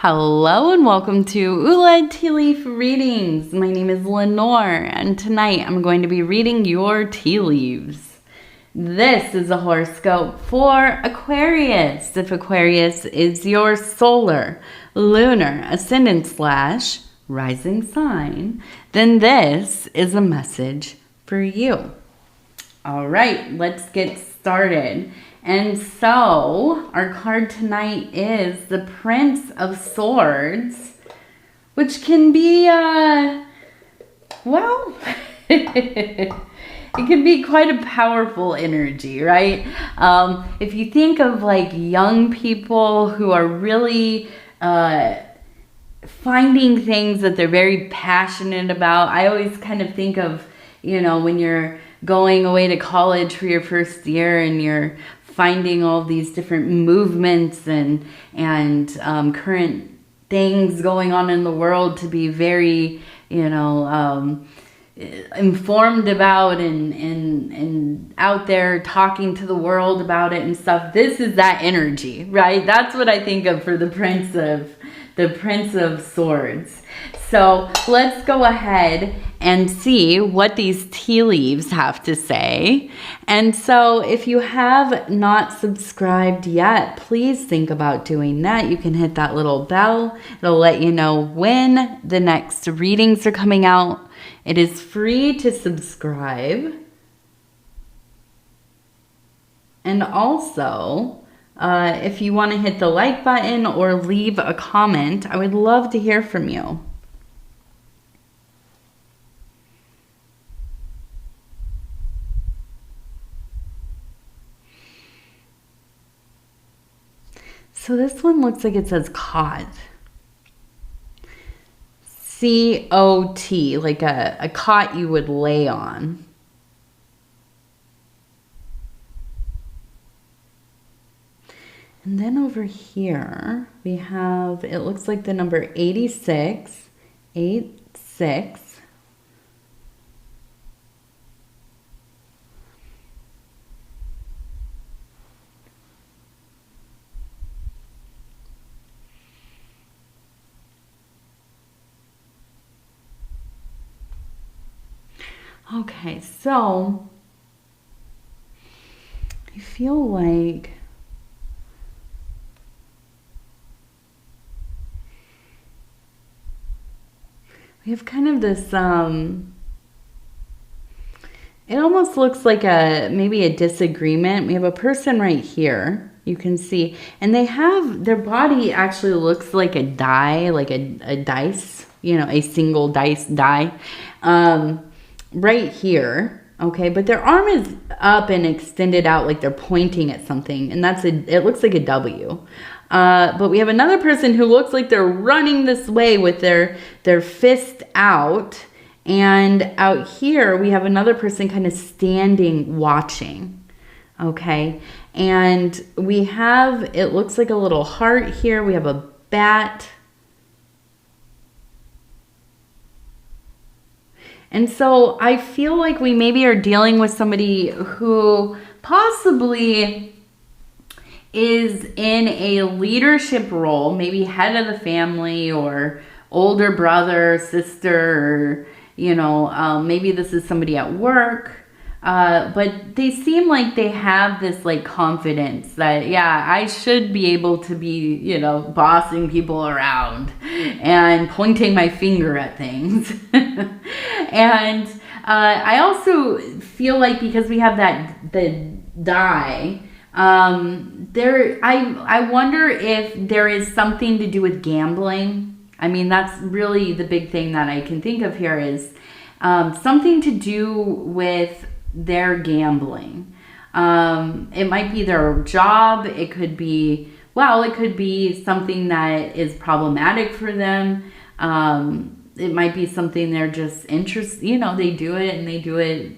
Hello and welcome to Ula Tea Leaf Readings. My name is Lenor and tonight I'm going to be reading your tea leaves. This is a horoscope for Aquarius. If Aquarius is your solar, lunar, ascendant / rising sign, then this is a message for you. All right, let's get started. And so, our card tonight is the Prince of Swords, which can be, well, it can be quite a powerful energy, right? If you think of like young people who are really finding things that they're very passionate about, I always kind of think of, you know, when you're going away to college for your first year and you're finding all these different movements and current things going on in the world to be very, you know, informed about and out there talking to the world about it and stuff. This is that energy, right? That's what I think of for the Prince of Swords. So let's go ahead and see what these tea leaves have to say. And so if you have not subscribed yet, please think about doing that. You can hit that little bell. It'll let you know when the next readings are coming out. It is free to subscribe. And also, if you want to hit the like button or leave a comment, I would love to hear from you. So this one looks like it says cot. C-O-T, like a cot you would lay on. And then over here, we have, it looks like the number 86, 86. Okay, so I feel like we have kind of this, it almost looks like maybe a disagreement. We have a person right here, you can see, and they have, their body actually looks like a die, like a dice, you know, a single die. Right here, okay, but their arm is up and extended out like they're pointing at something, and it looks like a W. But we have another person who looks like they're running this way with their fist out, and out here we have another person kind of standing watching, okay, and we have, it looks like a little heart here, we have a bat. And so I feel like we maybe are dealing with somebody who possibly is in a leadership role, maybe head of the family or older brother, sister, or, you know, maybe this is somebody at work. But they seem like they have this like confidence that, yeah, I should be able to be, you know, bossing people around and pointing my finger at things. And I also feel like because we have the die, I wonder if there is something to do with gambling. I mean, that's really the big thing that I can think of here is something to do with their gambling. It might be their job. It could be, well, it could be something that is problematic for them. It might be something they're just interested, you know, they do it and they do it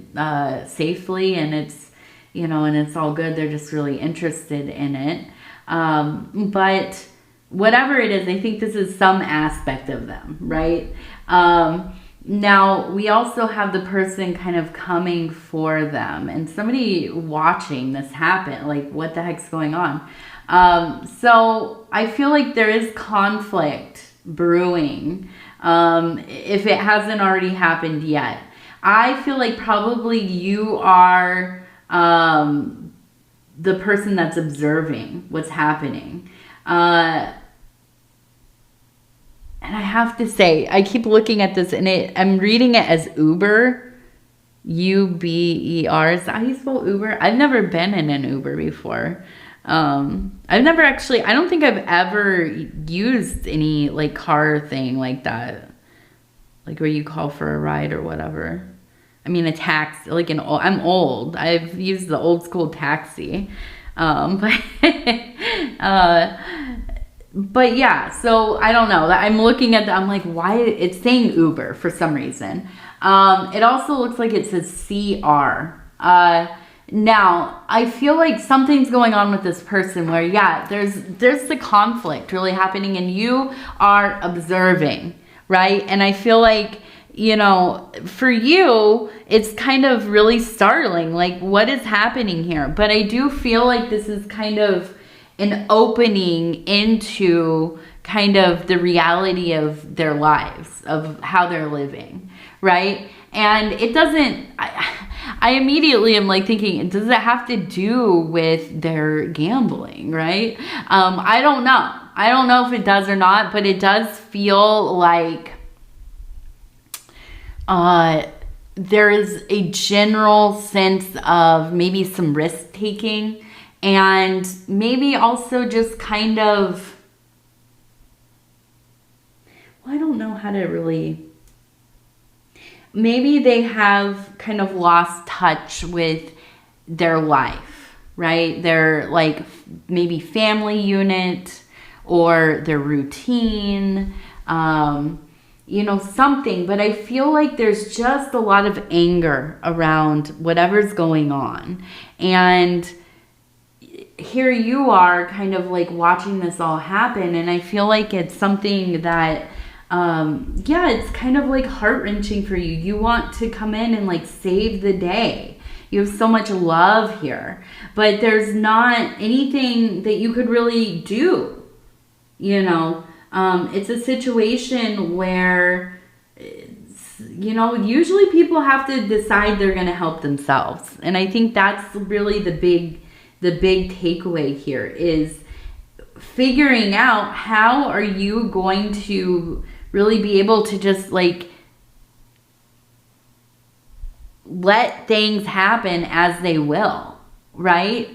safely, and it's, you know, and it's all good. They're just really interested in it. But whatever it is, I think this is some aspect of them, right? Now, we also have the person kind of coming for them and somebody watching this happen, like what the heck's going on. So I feel like there is conflict brewing, if it hasn't already happened yet. I feel like probably you are the person that's observing what's happening. And I have to say, I keep looking at this and I'm reading it as Uber. U-B-E-R. Is that how you spell Uber? I've never been in an Uber before. I've never actually, I don't think I've ever used any like car thing like that. Like where you call for a ride or whatever. I mean, a taxi, like I'm old. I've used the old school taxi. But yeah, so I don't know. I'm looking at I'm like, why? It's saying Uber for some reason. It also looks like it says CR. Now, I feel like something's going on with this person where, yeah, there's the conflict really happening and you are observing, right? And I feel like, you know, for you, it's kind of really startling, like what is happening here? But I do feel like this is kind of an opening into kind of the reality of their lives, of how they're living, right? And it doesn't, I immediately am like thinking, does it have to do with their gambling, right? I don't know. I don't know if it does or not, but it does feel like there is a general sense of maybe some risk taking and maybe also just kind of, well, I don't know how to really, maybe they have kind of lost touch with their life, right? Their like maybe family unit or their routine, you know, something. But I feel like there's just a lot of anger around whatever's going on. And here you are kind of like watching this all happen. And I feel like it's something that, yeah, it's kind of like heart-wrenching for you. You want to come in and like save the day. You have so much love here, but there's not anything that you could really do, you know. It's a situation where, you know, usually people have to decide they're going to help themselves. And I think that's really the big takeaway here is figuring out how are you going to really be able to just like let things happen as they will, right?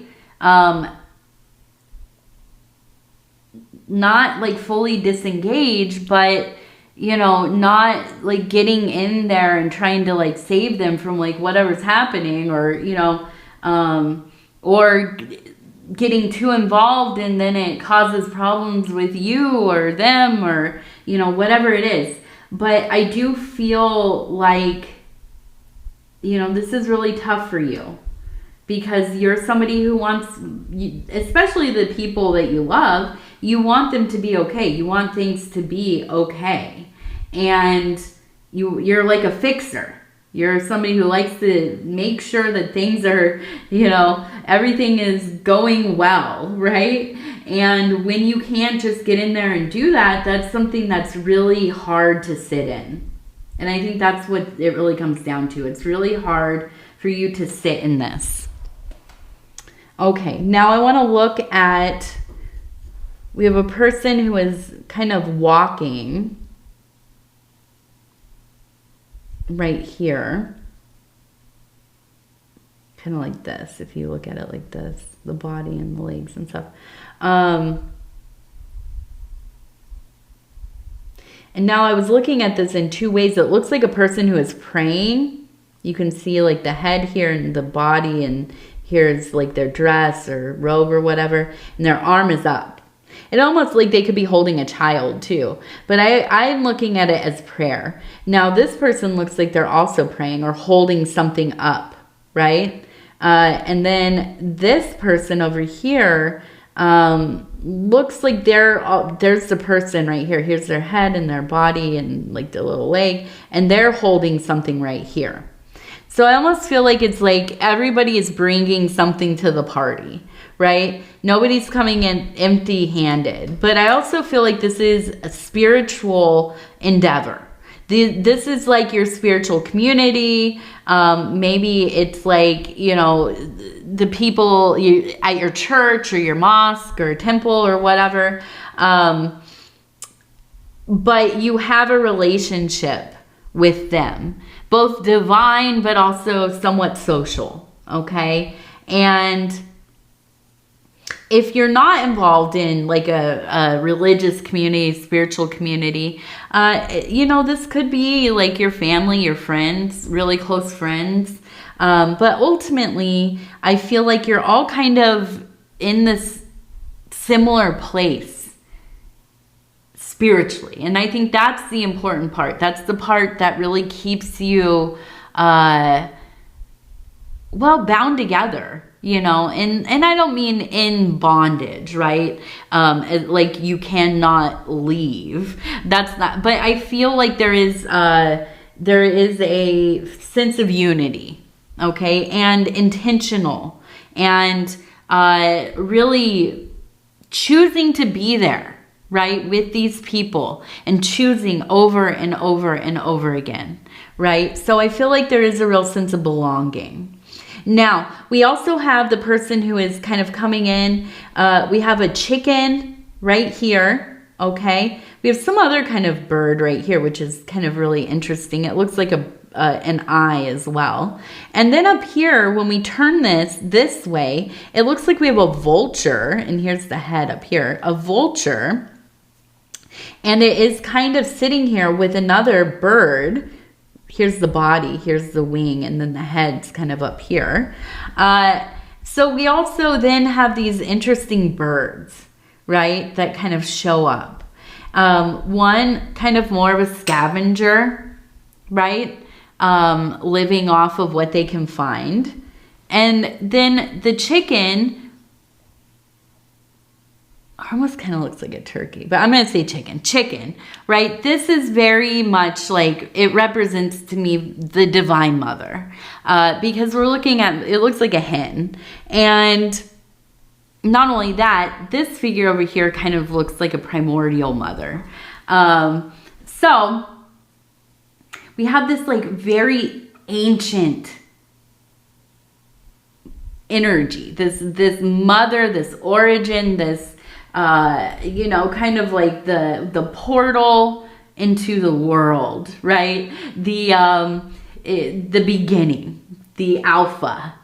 Not like fully disengage, but, you know, not like getting in there and trying to like save them from like whatever's happening, or, you know, or getting too involved and then it causes problems with you or them or, you know, whatever it is. But I do feel like, you know, this is really tough for you because you're somebody who wants, especially the people that you love, you want them to be okay. You want things to be okay. And you're like a fixer. You're somebody who likes to make sure that things are, you know, everything is going well, right? And when you can't just get in there and do that, that's something that's really hard to sit in. And I think that's what it really comes down to. It's really hard for you to sit in this. Okay, now I want to look at, we have a person who is kind of walking right here, kind of like this, if you look at it like this, the body and the legs and stuff. And now I was looking at this in two ways. It looks like a person who is praying. You can see like the head here and the body, and here's like their dress or robe or whatever, and their arm is up. It almost like they could be holding a child too. But I'm looking at it as prayer. Now this person looks like they're also praying or holding something up, right? And then this person over here looks like there's the person right here. Here's their head and their body and like their little leg. And they're holding something right here. So I almost feel like it's like everybody is bringing something to the party, right? Nobody's coming in empty-handed. But I also feel like this is a spiritual endeavor. This is like your spiritual community. Maybe it's like, you know, the people at your church or your mosque or temple or whatever. But you have a relationship with them, both divine but also somewhat social, okay? And if you're not involved in like a religious community, spiritual community, you know, this could be like your family, your friends, really close friends. But ultimately, I feel like you're all kind of in this similar place spiritually. And I think that's the important part. That's the part that really keeps you, well, bound together. You know, and I don't mean in bondage, right? Like you cannot leave. That's not, but I feel like there is a sense of unity, okay? And intentional and really choosing to be there, right? With these people and choosing over and over and over again, right? So I feel like there is a real sense of belonging. Now, we also have the person who is kind of coming in. We have a chicken right here, okay? We have some other kind of bird right here, which is kind of really interesting. It looks like an eye as well. And then up here, when we turn this way, it looks like we have a vulture. And here's the head up here, a vulture. And it is kind of sitting here with another bird. Here's the body, here's the wing, and then the head's kind of up here. So we also then have these interesting birds, right, that kind of show up. One kind of more of a scavenger, right, living off of what they can find. And then the chicken almost kind of looks like a turkey, but I'm going to say chicken, right? This is very much like, it represents to me the Divine Mother, because we're looking at, it looks like a hen. And not only that, this figure over here kind of looks like a primordial mother. So we have this like very ancient energy, this mother, this origin, this you know, kind of like the portal into the world, right? The beginning, the alpha,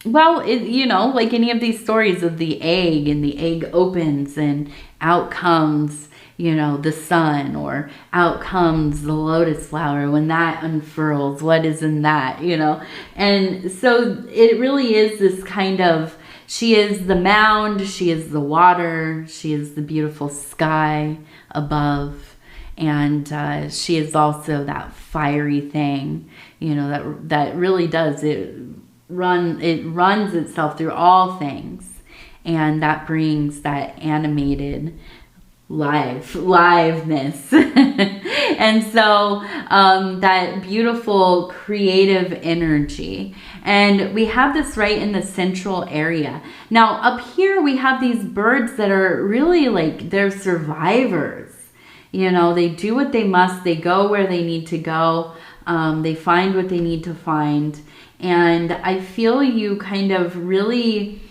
well, you know, like any of these stories of the egg, and the egg opens and out comes, you know, the sun, or out comes the lotus flower when that unfurls, what is in that, you know? And so it really is this kind of, she is the mound, she is the water, she is the beautiful sky above, and she is also that fiery thing, you know, that really does, it runs itself through all things, and that brings that animated liveness. And so that beautiful creative energy. And we have this right in the central area. Now up here we have these birds that are really like, they're survivors. You know, they do what they must, they go where they need to go, they find what they need to find. And I feel you kind of really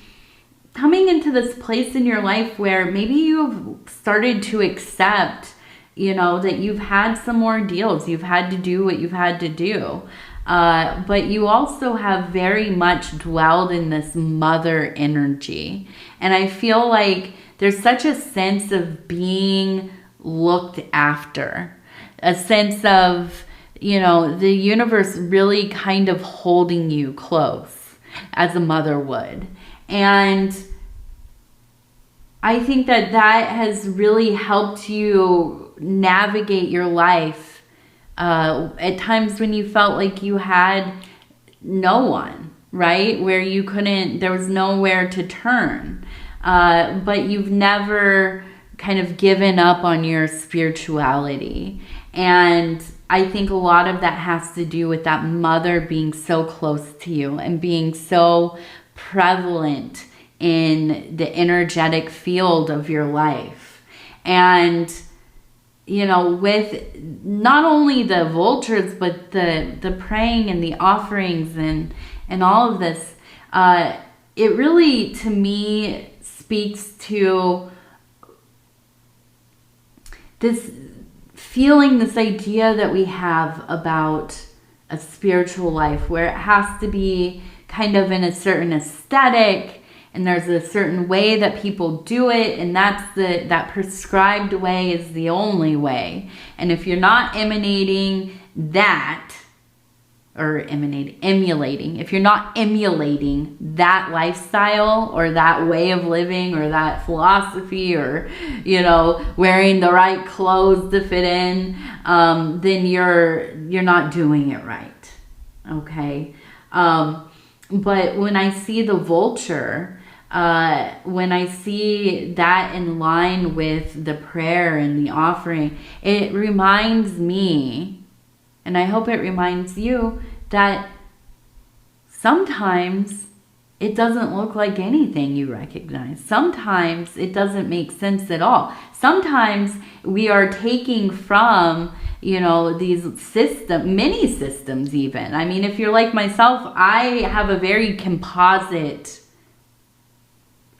coming into this place in your life where maybe you've started to accept, you know, that you've had some ordeals, you've had to do what you've had to do. But you also have very much dwelled in this mother energy. And I feel like there's such a sense of being looked after, a sense of, you know, the universe really kind of holding you close as a mother would. And I think that that has really helped you navigate your life at times when you felt like you had no one, right? Where you couldn't, there was nowhere to turn. But you've never kind of given up on your spirituality. And I think a lot of that has to do with that mother being so close to you and being so prevalent in the energetic field of your life. And, you know, with not only the vultures, but the praying and the offerings and all of this, it really, to me, speaks to this feeling, this idea that we have about a spiritual life where it has to be kind of in a certain aesthetic, and there's a certain way that people do it, and that prescribed way is the only way. And if you're not emulating, if you're not emulating that lifestyle or that way of living or that philosophy, or, you know, wearing the right clothes to fit in, then you're not doing it right. Okay. But when I see the vulture, when I see that in line with the prayer and the offering, it reminds me, and I hope it reminds you, that sometimes it doesn't look like anything you recognize. Sometimes it doesn't make sense at all. Sometimes we are taking from, you know, these many systems even. I mean, if you're like myself, I have a very composite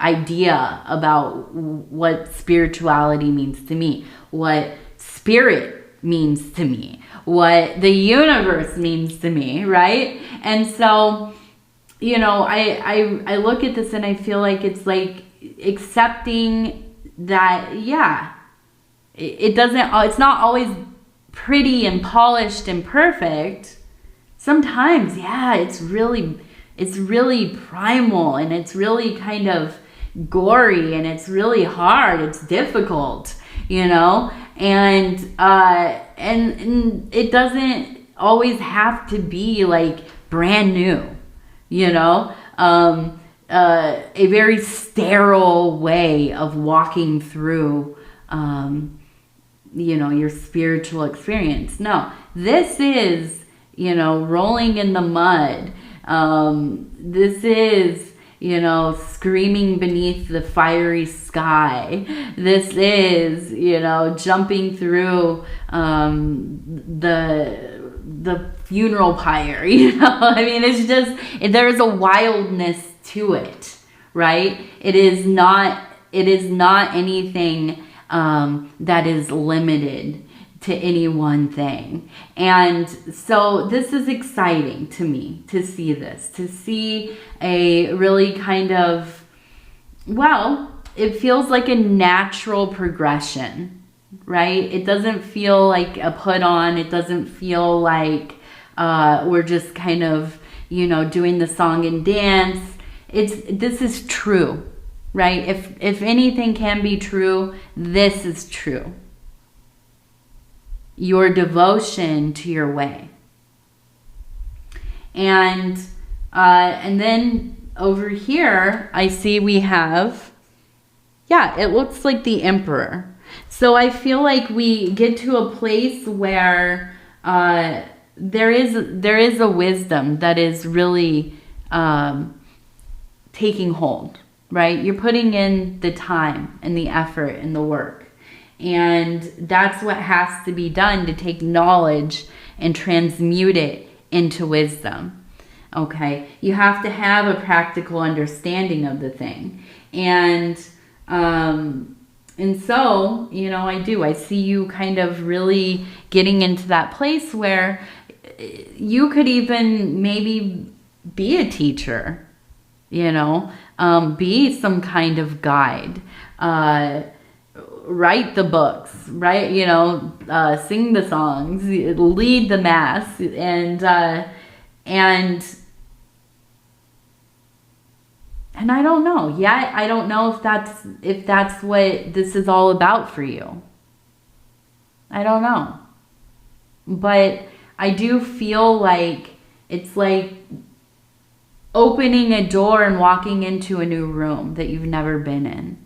idea about what spirituality means to me, what spirit means to me, what the universe means to me, right? And so, you know, I look at this and I feel like it's like accepting that, yeah, it's not always pretty and polished and perfect. Sometimes, yeah, it's really primal, and it's really kind of gory, and it's really hard, it's difficult, you know, and it doesn't always have to be like brand new, you know, a very sterile way of walking through, you know, your spiritual experience. No, this is, you know, rolling in the mud. This is, you know, screaming beneath the fiery sky. This is, you know, jumping through the funeral pyre, you know. I mean, it's just, there's a wildness to it, right? It is not anything that is limited to any one thing. And so this is exciting to me to see this, to see a really kind of, well, it feels like a natural progression, right? It doesn't feel like a put on. It doesn't feel like we're just kind of, you know, doing the song and dance. This is true, right? If anything can be true, this is true. Your devotion to your way. And then over here, I see we have, yeah, it looks like the Emperor. So I feel like we get to a place where there is a wisdom that is really taking hold, right? You're putting in the time and the effort and the work. And that's what has to be done to take knowledge and transmute it into wisdom. Okay, you have to have a practical understanding of the thing. And so, you know, I see you kind of really getting into that place where you could even maybe be a teacher, you know, be some kind of guide, write the books, right? You know, sing the songs, lead the mass, and I don't know. Yeah, I don't know if that's what this is all about for you. I don't know. But I do feel like it's like opening a door and walking into a new room that you've never been in.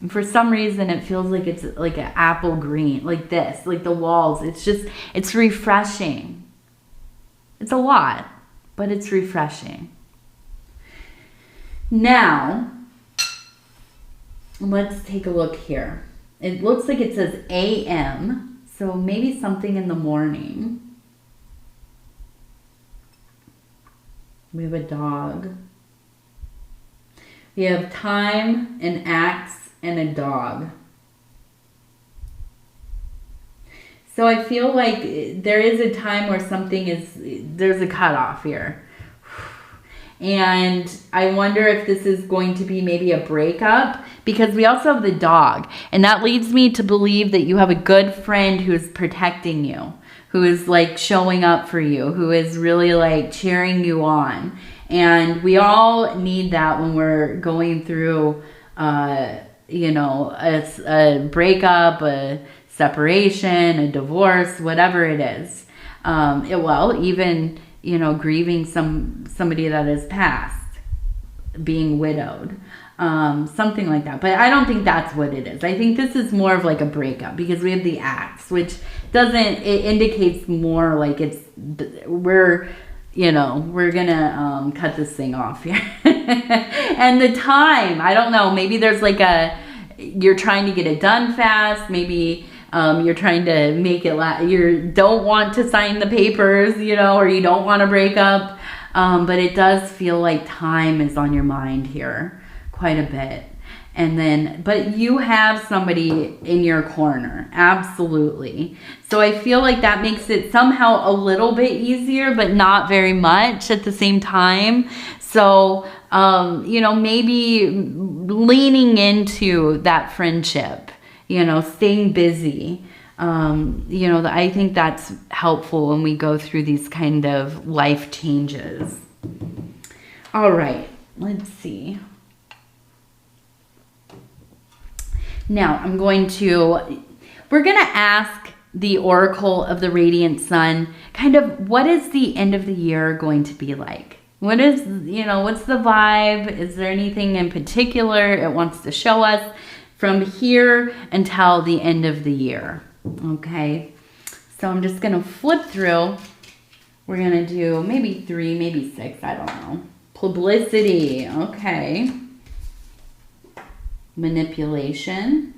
And for some reason, it feels like it's like an apple green, like this, like the walls. It's refreshing. It's a lot, but it's refreshing. Now, let's take a look here. It looks like it says AM, so maybe something in the morning. We have a dog. We have time, an axe, and a dog. So I feel like there is a time where there's a cutoff here. And I wonder if this is going to be maybe a breakup, because we also have the dog. And that leads me to believe that you have a good friend who is protecting you, who is like showing up for you, who is really like cheering you on. And we all need that when we're going through, you know, a breakup, a separation, a divorce, whatever it is. Even, you know, grieving somebody that has passed, being widowed, something like that. But I don't think that's what it is. I think this is more of like a breakup, because we have the axe, which it indicates more like we're gonna cut this thing off here. And the time, I don't know, maybe there's like you're trying to get it done fast, maybe you're trying to make it you don't want to sign the papers, you know, or you don't want to break up, but it does feel like time is on your mind here quite a bit. And then, but you have somebody in your corner, absolutely. So I feel like that makes it somehow a little bit easier, but not very much at the same time. So, you know, maybe leaning into that friendship, you know, staying busy. You know, I think that's helpful when we go through these kind of life changes. All right, let's see. Now we're going to ask the Oracle of the Radiant Sun, kind of what is the end of the year going to be like? What is, you know, what's the vibe? Is there anything in particular it wants to show us from here until the end of the year? Okay, so I'm just going to flip through. We're going to do maybe 3, maybe 6, I don't know. Publicity, okay. Manipulation,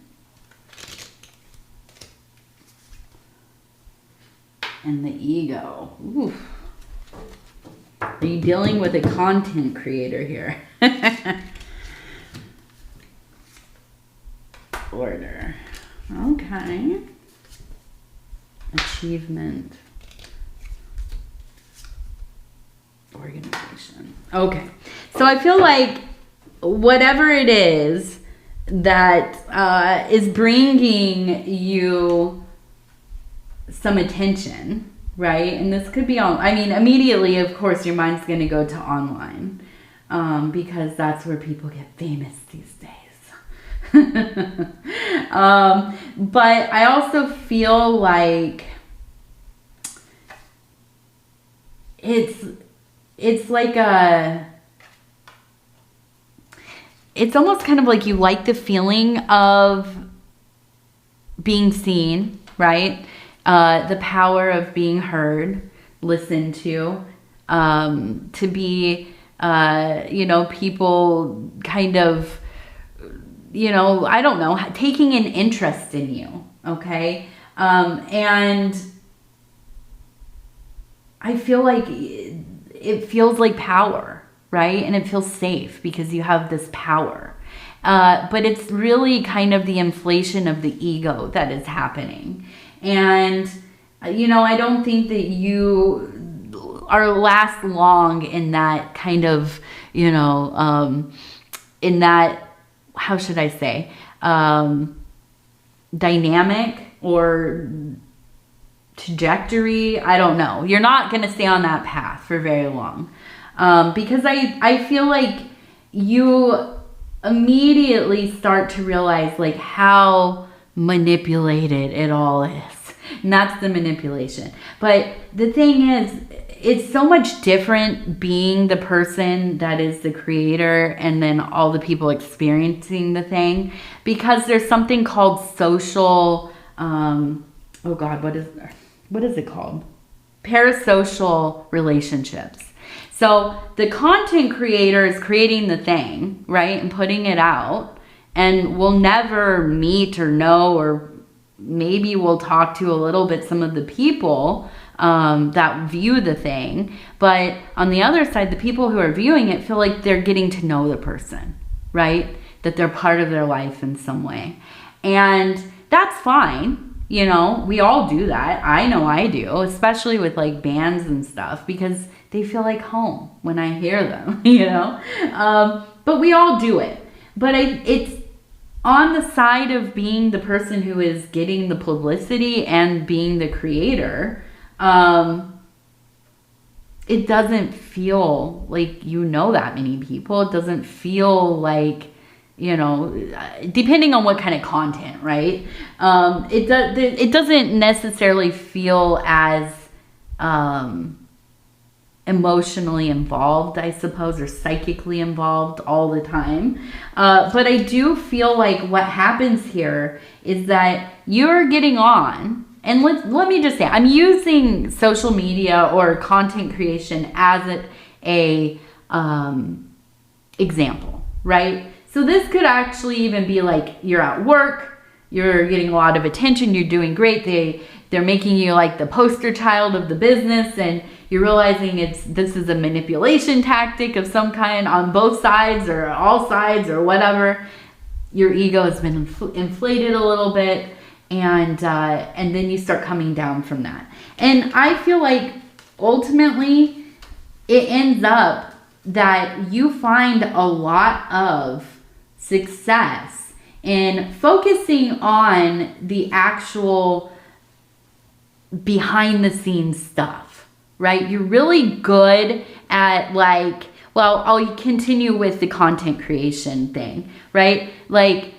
and the ego. Oof. Are you dealing with a content creator here? Order. Okay. Achievement. Organization. Okay. So I feel like whatever it is that is bringing you some attention, right? And this could be on, I mean, immediately, of course, your mind's going to go to online, because that's where people get famous these days. But I also feel like it's like it's almost kind of like you like the feeling of being seen, right? The power of being heard, listened to be, you know, people kind of, you know, I don't know, taking an interest in you, okay? And I feel like it feels like power, right? And it feels safe because you have this power. But it's really kind of the inflation of the ego that is happening. And, you know, I don't think that you last long in that kind of, you know, in that, how should I say, dynamic or trajectory. I don't know. You're not going to stay on that path for very long. Because I feel like you immediately start to realize like how manipulated it all is. And that's the manipulation. But the thing is, it's so much different being the person that is the creator and then all the people experiencing the thing, because there's something called social, oh God, what is it called? Parasocial relationships. So the content creator is creating the thing, right? And putting it out, and we'll never meet or know, or maybe we'll talk to a little bit some of the people that view the thing. But on the other side, the people who are viewing it feel like they're getting to know the person, right? That they're part of their life in some way. And that's fine. You know, we all do that. I know I do, especially with like bands and stuff, because they feel like home when I hear them, you know? But we all do it. But it's on the side of being the person who is getting the publicity and being the creator. It doesn't feel like you know that many people. It doesn't feel like, you know, depending on what kind of content, right? It doesn't necessarily feel as emotionally involved, I suppose, or psychically involved all the time. But I do feel like what happens here is that you're getting on, and let me just say, I'm using social media or content creation as a example, right? So this could actually even be like you're at work, you're getting a lot of attention, you're doing great. They're making you like the poster child of the business, and you're realizing this is a manipulation tactic of some kind on both sides or all sides or whatever. Your ego has been inflated a little bit, and then you start coming down from that. And I feel like ultimately it ends up that you find a lot of success in focusing on the actual behind the scenes stuff, right? You're really good at like, well, I'll continue with the content creation thing, right? Like,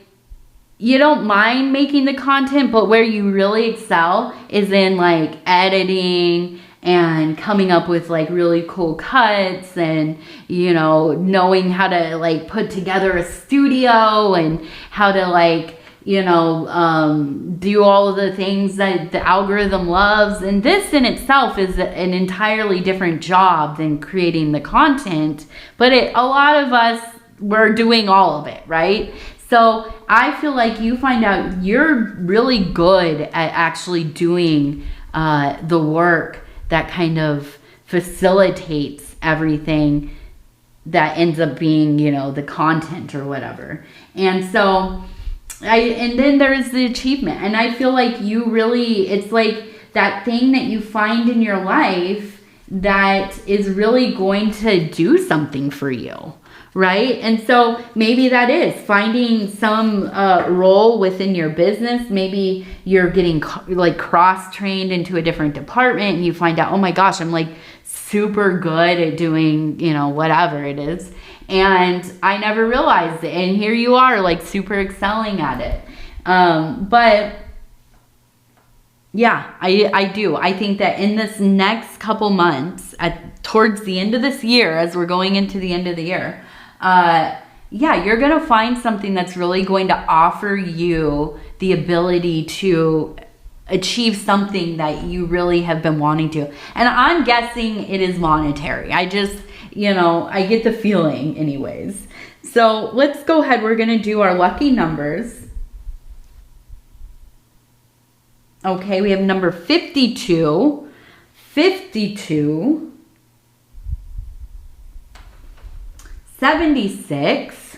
you don't mind making the content, but where you really excel is in like editing and coming up with like really cool cuts, and, you know, knowing how to like put together a studio and how to like, you know, do all of the things that the algorithm loves. And this in itself is an entirely different job than creating the content, but a lot of us, we're doing all of it, right? So I feel like you find out you're really good at actually doing the work that kind of facilitates everything that ends up being, you know, the content or whatever. And so and then there's the achievement. And I feel like you really, it's like that thing that you find in your life that is really going to do something for you, right? And so maybe that is finding some role within your business. Maybe you're getting like cross-trained into a different department, and you find out, oh my gosh, I'm like super good at doing, you know, whatever it is. And I never realized it. And here you are, like super excelling at it. But yeah, I do. I think that in this next couple months, towards the end of this year, as we're going into the end of the year, yeah, you're going to find something that's really going to offer you the ability to achieve something that you really have been wanting to. And I'm guessing it is monetary. I just, you know, I get the feeling anyways. So let's go ahead. We're going to do our lucky numbers. Okay, we have number 52, 52, 76,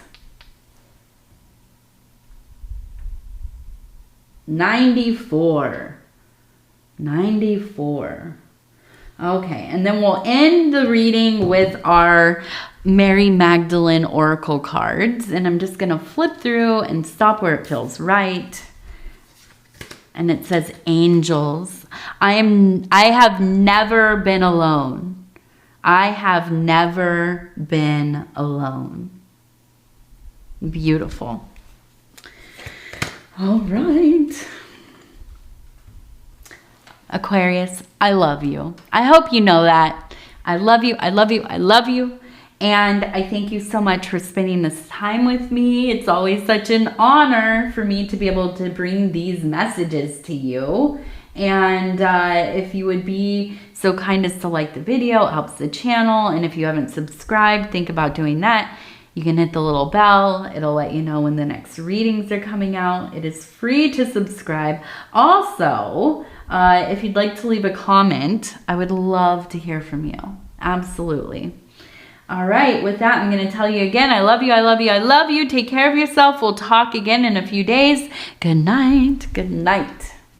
94. 94. Okay, and then we'll end the reading with our Mary Magdalene Oracle cards. And I'm just going to flip through and stop where it feels right. And it says angels. I have never been alone. I have never been alone. Beautiful. All right. Aquarius, I love you. I hope you know that. I love you. I love you. I love you. And I thank you so much for spending this time with me. It's always such an honor for me to be able to bring these messages to you. And if you would be so kind as to like the video, it helps the channel. And if you haven't subscribed, think about doing that. You can hit the little bell. It'll let you know when the next readings are coming out. It is free to subscribe. Also, if you'd like to leave a comment, I would love to hear from you. Absolutely. All right, with that, I'm going to tell you again, I love you, I love you, I love you. Take care of yourself. We'll talk again in a few days. Good night. Good night.